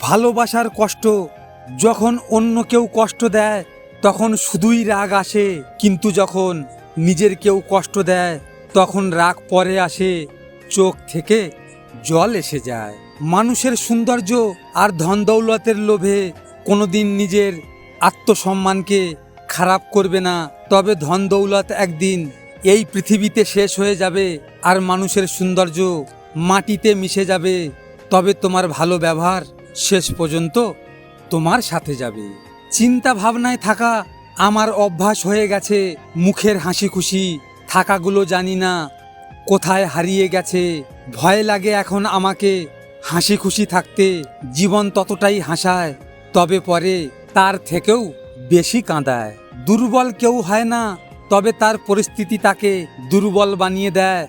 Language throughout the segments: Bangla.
ভালোবাসার কষ্ট। যখন অন্য কেউ কষ্ট দেয় তখন শুধুই রাগ আসে, কিন্তু যখন নিজের কেউ কষ্ট দেয় তখন রাগ পরে আসে, চোখ থেকে জল এসে যায়। মানুষের সৌন্দর্য আর ধন দৌলতের লোভে কোনোদিন নিজের আত্মসম্মানকে খারাপ করবে না। তবে ধন দৌলত একদিন এই পৃথিবীতে শেষ হয়ে যাবে আর মানুষের সৌন্দর্য মাটিতে মিশে যাবে। তবে তোমার ভালো ব্যবহার শেষ পর্যন্ত তোমার সাথে যাবে। চিন্তা ভাবনায় থাকা আমার অভ্যাস হয়ে গেছে, মুখের হাসি খুশি থাকাগুলো জানি না কোথায় হারিয়ে গেছে। ভয় লাগে এখন আমাকে হাসি খুশি থাকতে। জীবন ততটাই হাসায়, তবে পরে তার থেকেও বেশি কাঁদায়। দুর্বল কেউ হয় না, তবে তার পরিস্থিতি তাকে দুর্বল বানিয়ে দেয়।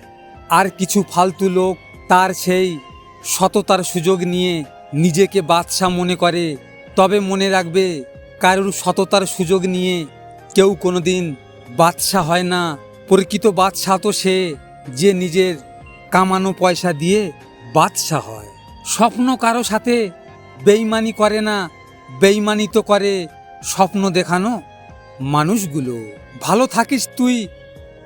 আর কিছু ফালতু লোক তার সেই সততার সুযোগ নিয়ে নিজেকে বাদশা মনে করে। তবে মনে রাখবে, কারোর সততার সুযোগ নিয়ে কেউ কোনোদিন বাদশা হয় না। প্রকৃত বাদশা তো সে যে নিজের কামানো পয়সা দিয়ে বাদশা হয়। স্বপ্ন কারো সাথে বেইমানি করে না, বেইমানি তো করে স্বপ্ন দেখানো মানুষগুলো। ভালো থাকিস তুই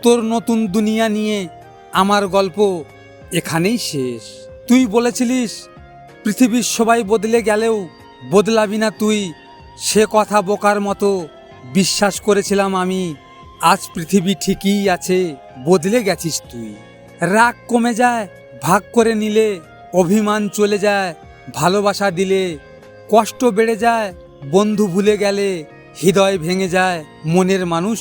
তোর নতুন দুনিয়া নিয়ে। আমার গল্প এখানেই শেষ। তুই বলেছিলিস পৃথিবীর সবাই বদলে গেলেও বদলাবি না তুই। সে কথা বোকার মতো বিশ্বাস করেছিলাম আমি। আজ পৃথিবী ঠিকই আছে, বদলে গেছিস তুই। রাগ কমে যায় ভাগ করে নিলে, অভিমান চলে যায় ভালোবাসা দিলে, কষ্ট বেড়ে যায় বন্ধু ভুলে গেলে, হৃদয় ভেঙে যায় মনের মানুষ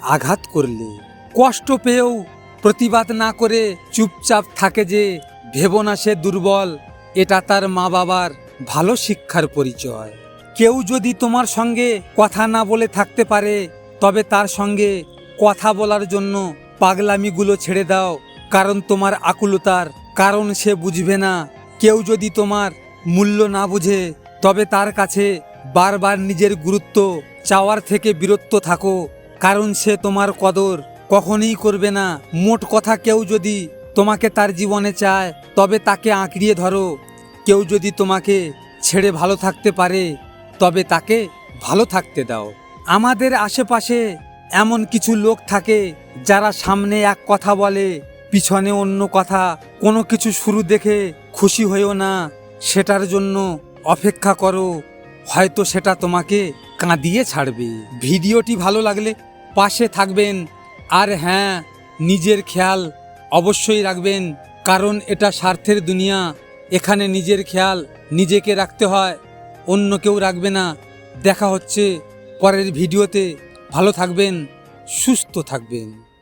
আঘাত করলে। কষ্ট পেয়েও প্রতিবাদ না করে চুপচাপ থাকে যে, ভেবো না সে দুর্বল, এটা তার মা বাবার ভালো শিক্ষার পরিচয়। কেউ যদি তোমার সঙ্গে কথা না বলে থাকতে পারে, তবে তার সঙ্গে কথা বলার জন্য পাগলামিগুলো ছেড়ে দাও। কারণ তোমার আকুলতার কারণ সে বুঝবে না। কেউ যদি তোমার মূল্য না বুঝে, তবে তার কাছে বারবার নিজের গুরুত্ব চাওয়ার থেকে বিরত থাকো। কারণ সে তোমার কদর কখনোই করবে না। মোট কথা, কেউ যদি তোমাকে তার জীবনে চায়, তবে তাকে আঁকড়িয়ে ধরো। কেউ যদি তোমাকে ছেড়ে ভালো থাকতে পারে, তবে তাকে ভালো থাকতে দাও। আমাদের আশেপাশে এমন কিছু লোক থাকে যারা সামনে এক কথা বলে, পিছনে অন্য কথা। কোনো কিছু শুরু দেখে খুশি হয়েও না, সেটার জন্য অপেক্ষা করো, হয়তো সেটা তোমাকে কাঁদিয়ে ছাড়বে। ভিডিওটি ভালো লাগলে পাশে থাকবেন। আর হ্যাঁ, নিজের খেয়াল অবশ্যই রাখবেন, কারণ এটা স্বার্থের দুনিয়া। এখানে নিজের খেয়াল নিজেকে রাখতে হয়, অন্য কেউ রাখবে না। দেখা হচ্ছে পরের ভিডিওতে। ভালো থাকবেন, সুস্থ থাকবেন।